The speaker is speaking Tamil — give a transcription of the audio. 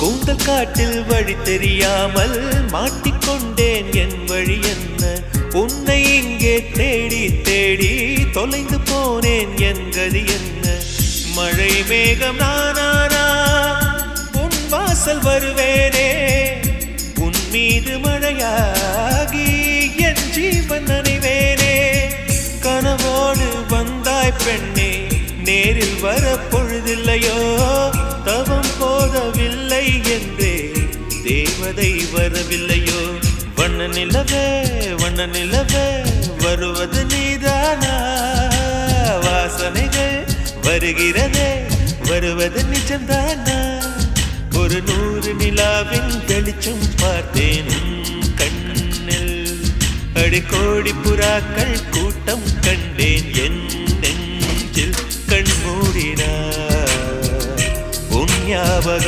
கூந்தல் காட்டில் வழி தெரியாமல் மாட்டிக்கொண்டேன். என் வழி என்ன? உன்னை இங்கே தேடி தேடி தொலைந்து போனேன். என் கதி என்ன? மழை மேகம் நானானா உன் வாசல் வருவேனே. உன் மீது மழையாகி என் ஜீவன் நனைவேனே. கனவோடு வந்தாய் பெண்ணே, நேரில் வர பொழுதில்லையோ. தவம் போதவில்லை என்றே தேவதை வரவில்லையோ. வண்ண நிலவே வண்ண நிலவே வருவது நீதானா? வாசனைகள் வருகிறதே வருவது நிஜம்தானா? ஒரு 100 நிலாவின் வெளிச்சம் பார்த்தேன் கண்ணில். அடிக்கோடி புறாக்கள் கூட்டம் கண்டேன் என் நெஞ்சில். கண் மூடினார் உன் ஞாபகம்